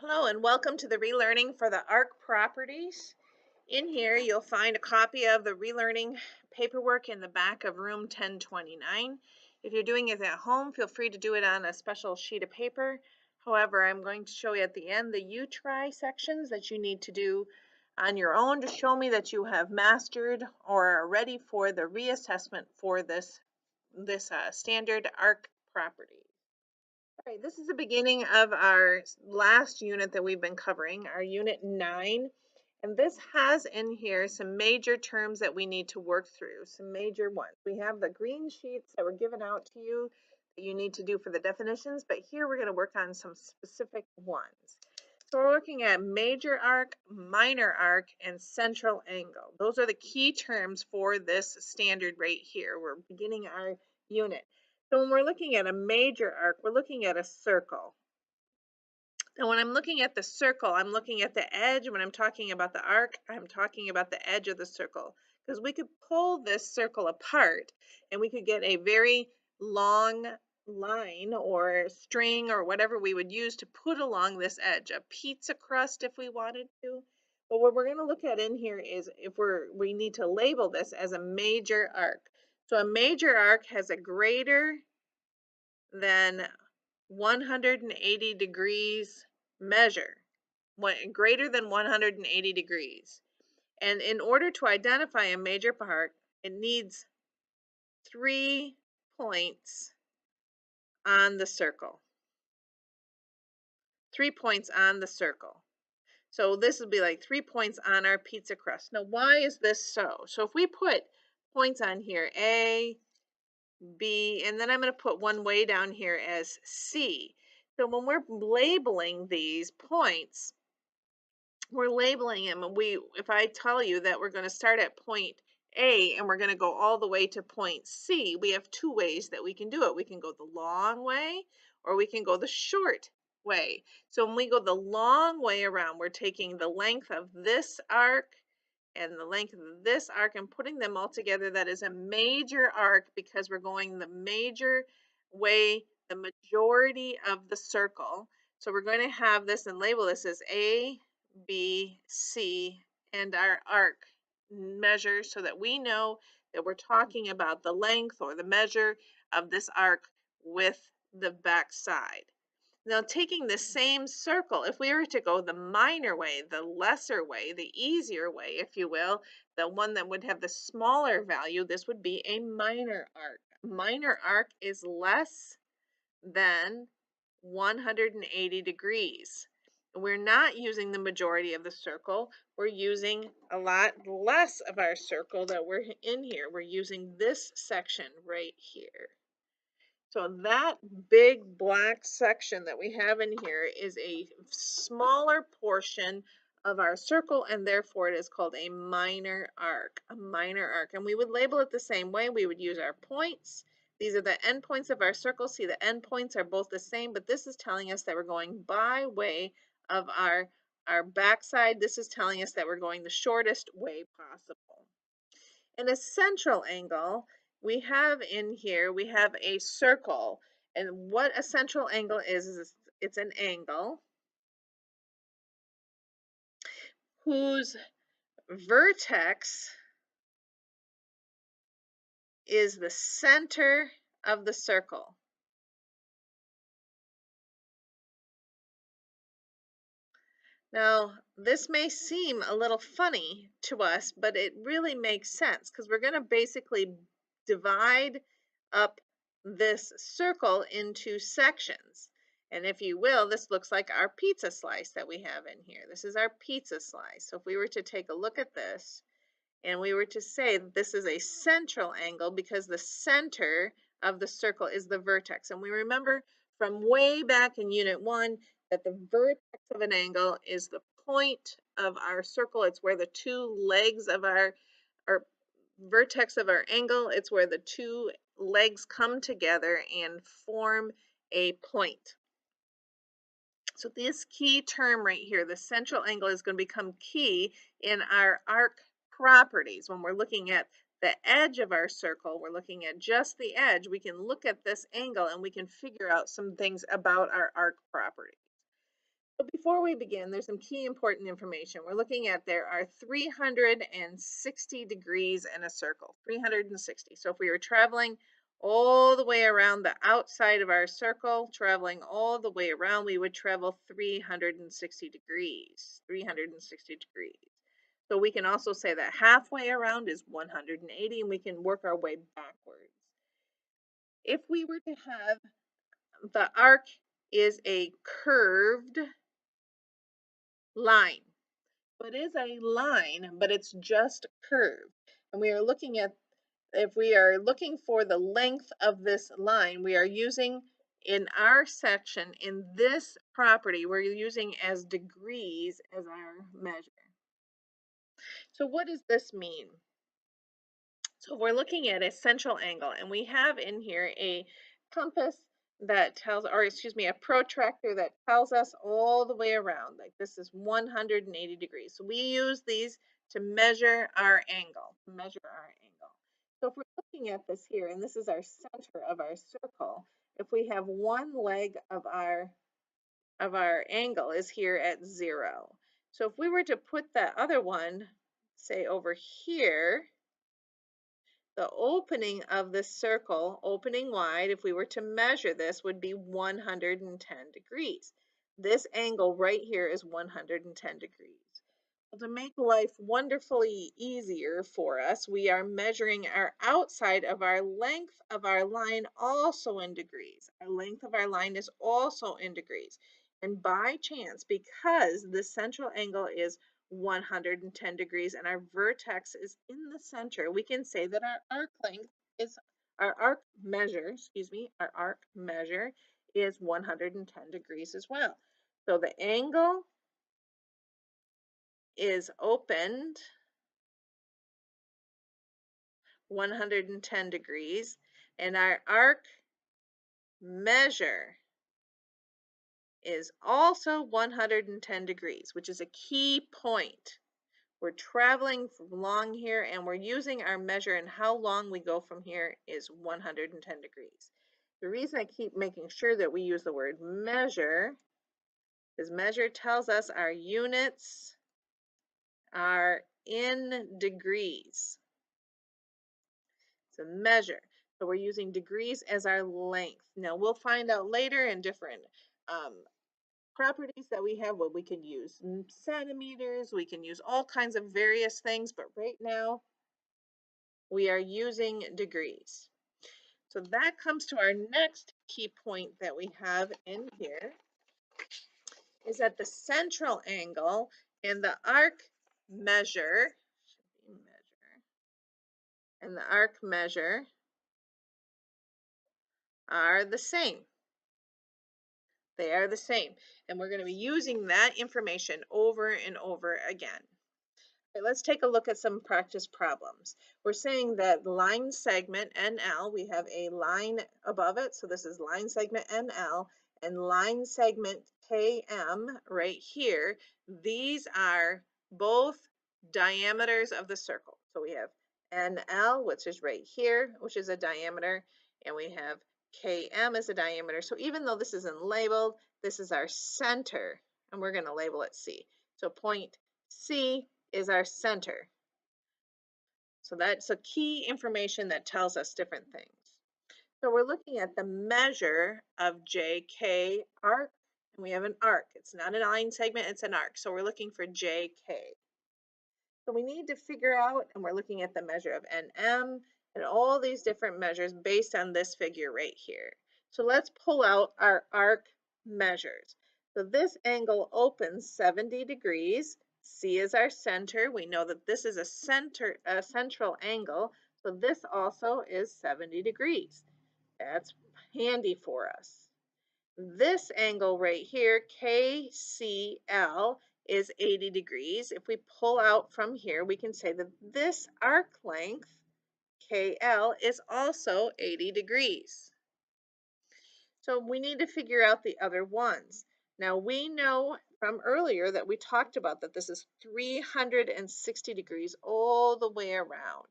Hello and welcome to the relearning for the ARC properties. In here you'll find a copy of the relearning paperwork in the back of room 1029. If you're doing it at home, feel free to do it on a special sheet of paper. However, I'm going to show you at the end the you try sections that you need to do on your own to show me that you have mastered or are ready for the reassessment for this standard ARC property. All right, this is the beginning of our last unit that we've been covering, our unit 9. And this has in here some major terms that we need to work through, some major ones. We have the green sheets that were given out to you that you need to do for the definitions, but here we're going to work on some specific ones. So we're looking at major arc, minor arc, and central angle. Those are the key terms for this standard right here. We're beginning our unit. So when we're looking at a major arc, we're looking at a circle. Now when I'm looking at the circle, I'm looking at the edge. When I'm talking about the arc, I'm talking about the edge of the circle. Because we could pull this circle apart and we could get a very long line or string or whatever we would use to put along this edge, a pizza crust if we wanted to. But what we're going to look at in here is if we need to label this as a major arc. So a major arc has a greater than 180 degrees measure, greater than 180 degrees. And in order to identify a major arc, it needs 3 points on the circle. 3 points on the circle. So this would be like 3 points on our pizza crust. Now, why is this so? So if we put points on here, A, B, and then I'm going to put one way down here as C. So when we're labeling these points, we're labeling them. If I tell you that we're going to start at point A and we're going to go all the way to point C, we have 2 ways that we can do it. We can go the long way or we can go the short way. So when we go the long way around, we're taking the length of this arc and the length of this arc and putting them all together. That is a major arc because we're going the major way, the majority of the circle. So we're going to have this and label this as A, B, C, and our arc measure so that we know that we're talking about the length or the measure of this arc with the back side. Now, taking the same circle, if we were to go the minor way, the lesser way, the easier way, if you will, the one that would have the smaller value, this would be a minor arc. Minor arc is less than 180 degrees. We're not using the majority of the circle. We're using a lot less of our circle that we're in here. We're using this section right here. So that big black section that we have in here is a smaller portion of our circle, and therefore it is called a minor arc, And we would label it the same way. We would use our points. These are the endpoints of our circle. See, the endpoints are both the same, but this is telling us that we're going by way of our backside. This is telling us that we're going the shortest way possible. In a central angle, we have in here, we have a circle. And what a central angle is it's an angle whose vertex is the center of the circle. Now, this may seem a little funny to us, but it really makes sense because we're going to basically divide up this circle into sections. And if you will, this looks like our pizza slice that we have in here. This is our pizza slice. So if we were to take a look at this and we were to say this is a central angle because the center of the circle is the vertex. And we remember from way back in Unit 1 that the vertex of an angle is the point of our circle. It's where the 2 legs of our vertex of our angle, it's where the 2 legs come together and form a point. So this key term right here, the central angle, is going to become key in our arc properties. When we're looking at the edge of our circle, we're looking at just the edge, we can look at this angle and we can figure out some things about our arc property. So before we begin, there's some key important information. We're looking at there are 360 degrees in a circle, 360. So if we were traveling all the way around the outside of our circle, traveling all the way around, we would travel 360 degrees, 360 degrees. So we can also say that halfway around is 180, and we can work our way backwards. If we were to have the arc is a curved line. So it is a line, but it's just curved. And we are looking at, if we are looking for the length of this line, we are using in our section, in this property, we're using as degrees as our measure. So what does this mean? So we're looking at a central angle, and we have in here a compass that tells, or excuse me, a protractor that tells us all the way around, like this is 180 degrees. So we use these to measure our angle, So if we're looking at this here, and this is our center of our circle, if we have one leg of our angle is here at 0. So if we were to put that other one, say over here, the opening of the circle, opening wide, if we were to measure this, would be 110 degrees. This angle right here is 110 degrees. Well, to make life wonderfully easier for us, we are measuring our outside of our length of our line also in degrees. Our length of our line is also in degrees. And by chance, because the central angle is 110 degrees and our vertex is in the center, we can say that our arc length is, our arc measure, excuse me, our arc measure is 110 degrees as well. So the angle is opened 110 degrees, and our arc measure is also 110 degrees, which is a key point. We're traveling along here, and we're using our measure, and how long we go from here is 110 degrees. The reason I keep making sure that we use the word measure is measure tells us our units are in degrees. It's a measure. So we're using degrees as our length. Now we'll find out later in different properties that we have what we can use centimeters, we can use all kinds of various things, but right now we are using degrees. So that comes to our next key point that we have in here is that the central angle and the arc measure and the arc measure are the same. They are the same. And we're going to be using that information over and over again. Okay, let's take a look at some practice problems. We're saying that line segment NL, we have a line above it. So this is line segment NL and line segment KM right here. These are both diameters of the circle. So we have NL, which is right here, which is a diameter, and we have KM as a diameter. So even though this isn't labeled, this is our center, and we're going to label it C. So point C is our center. So that's a key information that tells us different things. So we're looking at the measure of JK arc, and we have an arc. It's not a line segment, it's an arc. So we're looking for JK. So we need to figure out, and we're looking at the measure of NM and all these different measures based on this figure right here. So let's pull out our arc measures. So this angle opens 70 degrees. C is our center. We know that this is a central angle. So this also is 70 degrees. That's handy for us. This angle right here, KCL, is 80 degrees. If we pull out from here, we can say that this arc length, KL, is also 80 degrees. So we need to figure out the other ones. Now we know from earlier that we talked about that this is 360 degrees all the way around.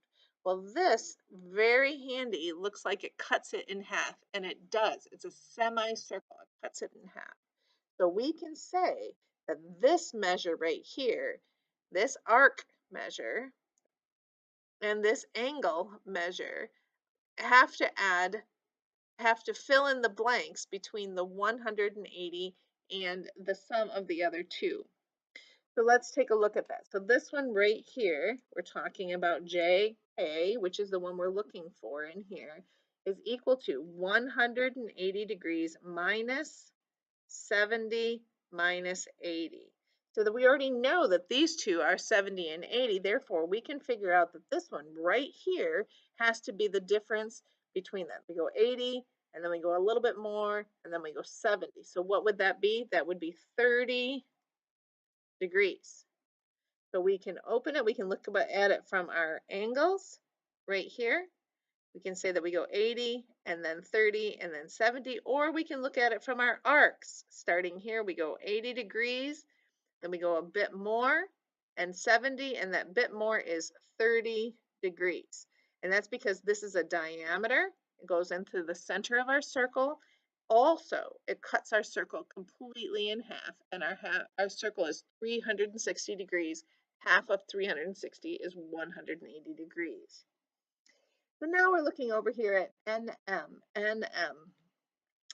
Well, this, very handy, looks like it cuts it in half, and it does. It's a semicircle. It cuts it in half. So we can say that this measure right here, this arc measure and this angle measure have to fill in the blanks between the 180 and the sum of the other two. So let's take a look at that. So this one right here, we're talking about JA, which is the one we're looking for in here, is equal to 180 degrees minus 70 minus 80. So that we already know that these two are 70 and 80. Therefore, we can figure out that this one right here has to be the difference between them. We go 80, and then we go a little bit more, and then we go 70. So what would that be? That would be 30 degrees. So we can open it, we can look at it from our angles right here. We can say that we go 80 and then 30 and then 70, or we can look at it from our arcs. Starting here, we go 80 degrees, then we go a bit more and 70, and that bit more is 30 degrees. And that's because this is a diameter. It goes into the center of our circle. Also, it cuts our circle completely in half, and our circle is 360 degrees. Half of 360 is 180 degrees. So now we're looking over here at NM.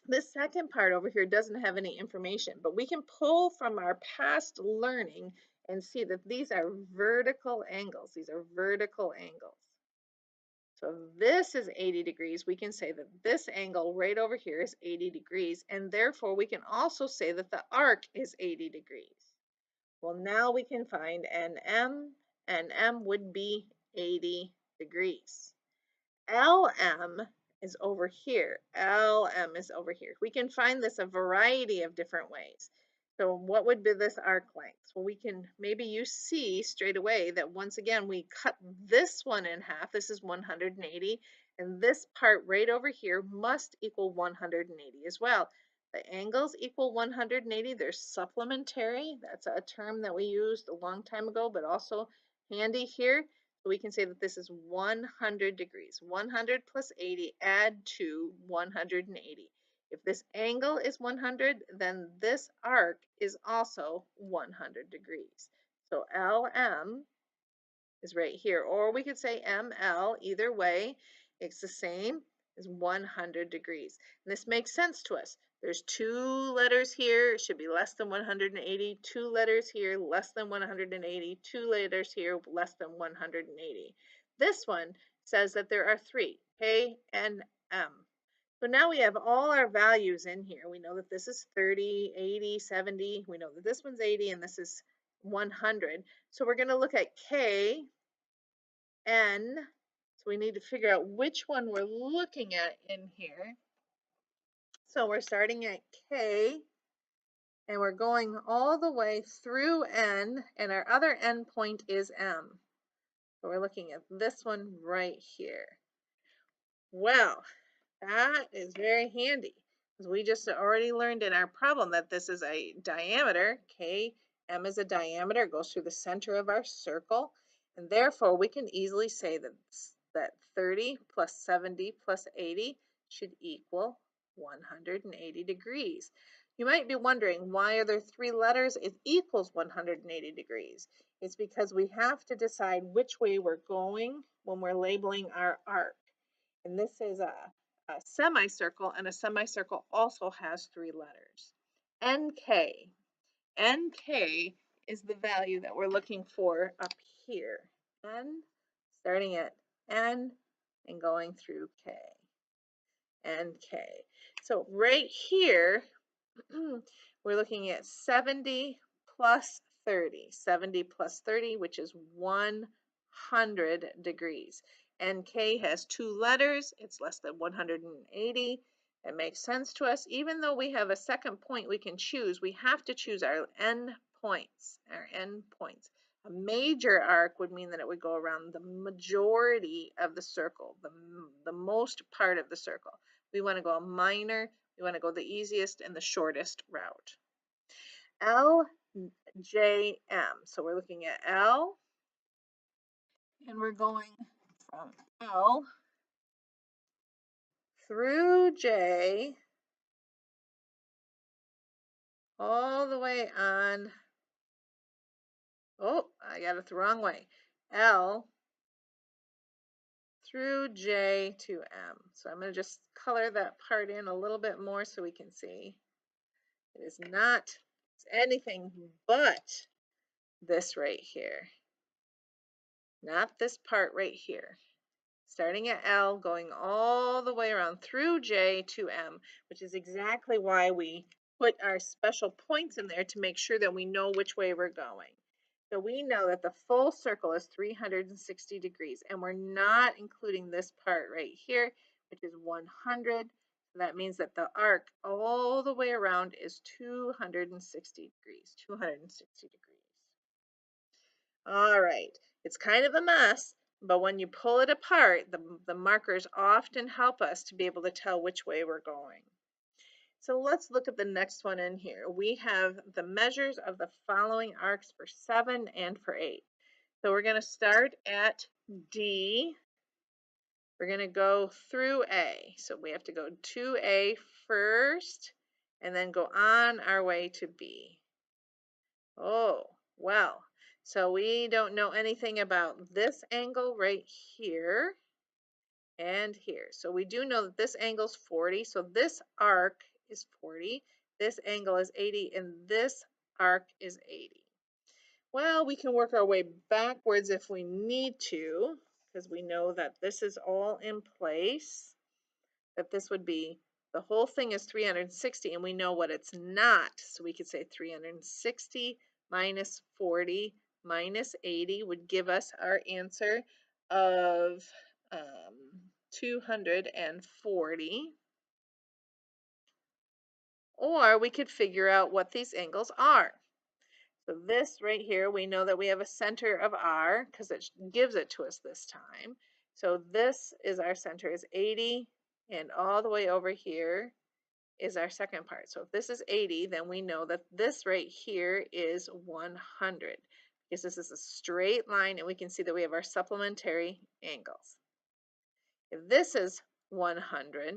This second part over here doesn't have any information, but we can pull from our past learning and see that these are vertical angles. These are vertical angles. So if this is 80 degrees, we can say that this angle right over here is 80 degrees, and therefore we can also say that the arc is 80 degrees. Well, now we can find NM. NM would be 80 degrees. LM is over here. LM is over here. We can find this a variety of different ways. So what would be this arc length? Well, we can, maybe you see straight away that once again, we cut this one in half. This is 180. And this part right over here must equal 180 as well. The angles equal 180. They're supplementary. That's a term that we used a long time ago, but also handy here. So we can say that this is 100 degrees. 100 plus 80 add to 180. If this angle is 100, then this arc is also 100 degrees. So LM is right here, or we could say ML, either way, it's the same as 100 degrees. And this makes sense to us. There's two letters here, it should be less than 180, two letters here, less than 180, two letters here, less than 180. This one says that there are three, K and M. So now we have all our values in here. We know that this is 30, 80, 70. We know that this one's 80 and this is 100. So we're going to look at K, N. So we need to figure out which one we're looking at in here. So we're starting at K and we're going all the way through N, and our other endpoint is M. So we're looking at this one right here. Well, that is very handy because we just already learned in our problem that this is a diameter. K, M is a diameter, it goes through the center of our circle, and therefore we can easily say that 30 plus 70 plus 80 should equal 180 degrees. You might be wondering, why are there three letters? It equals 180 degrees. It's because we have to decide which way we're going when we're labeling our arc. And this is a semicircle, and a semicircle also has three letters. NK. NK is the value that we're looking for up here. N, starting at N and going through K. NK. So right here, we're looking at 70 plus 30. 70 plus 30, which is 100 degrees. NK has two letters. It's less than 180. It makes sense to us. Even though we have a second point we can choose, we have to choose our end points. A major arc would mean that it would go around the majority of the circle, the most part of the circle. We want to go a minor, we want to go the easiest and the shortest route. LJM. So we're looking at L, and we're going from L through J all the way on. Oh, I got it the wrong way. L through J to M. So I'm going to just color that part in a little bit more so we can see. It is not anything but this right here. Not this part right here. Starting at L, going all the way around through J to M, which is exactly why we put our special points in there to make sure that we know which way we're going. So we know that the full circle is 360 degrees, and we're not including this part right here, which is 100. So that means that the arc all the way around is 260 degrees, 260 degrees. All right, it's kind of a mess, but when you pull it apart, the markers often help us to be able to tell which way we're going. So let's look at the next one in here. We have the measures of the following arcs for 7 and for 8. So we're going to start at D. We're going to go through A. So we have to go to A first and then go on our way to B. Oh, well, so we don't know anything about this angle right here and here. So we do know that this angle's 40. So this arc is 40. This angle is 80 and this arc is 80. Well, we can work our way backwards if we need to, because we know that this is all in place, that this would be, the whole thing is 360 and we know what it's not. So we could say 360 minus 40 minus 80 would give us our answer of 240. Or we could figure out what these angles are. So this right here, we know that we have a center of R because it gives it to us this time. So this is our center is 80, and all the way over here is our second part. So if this is 80, then we know that this right here is 100 because this is a straight line and we can see that we have our supplementary angles. If this is 100,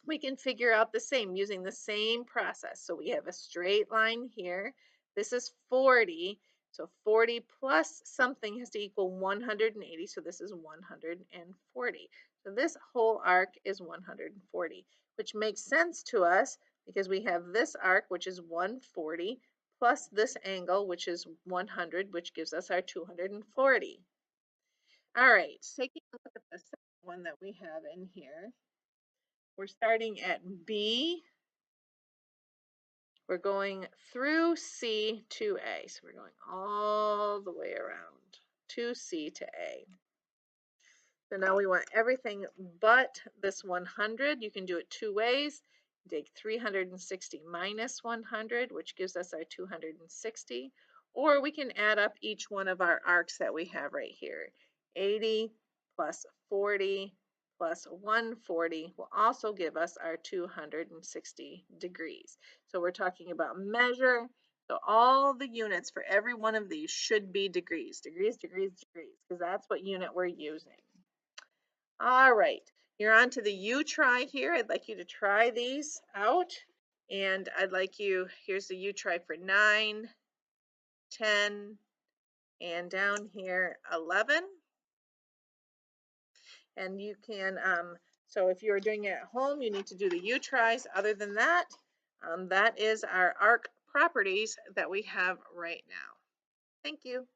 we can figure out the same using the same process. So we have a straight line here. This is 40. So 40 plus something has to equal 180. So this is 140. So this whole arc is 140, which makes sense to us because we have this arc, which is 140, plus this angle, which is 100, which gives us our 240. All right, taking a look at the second one that we have in here. We're starting at B. We're going through C to A. So we're going all the way around to C to A. So now we want everything but this 100. You can do it two ways. Take 360 minus 100, which gives us our 260. Or we can add up each one of our arcs that we have right here. 80 plus 40 plus 140 will also give us our 260 degrees. So we're talking about measure. So all the units for every one of these should be degrees, degrees, degrees, degrees, because that's what unit we're using. All right, you're on to the U try here. I'd like you to try these out. And I'd like you, here's the U try for 9, 10, and down here 11. And you can, so if you're doing it at home, you need to do the U tries. Other than that, that is our arc properties that we have right now. Thank you.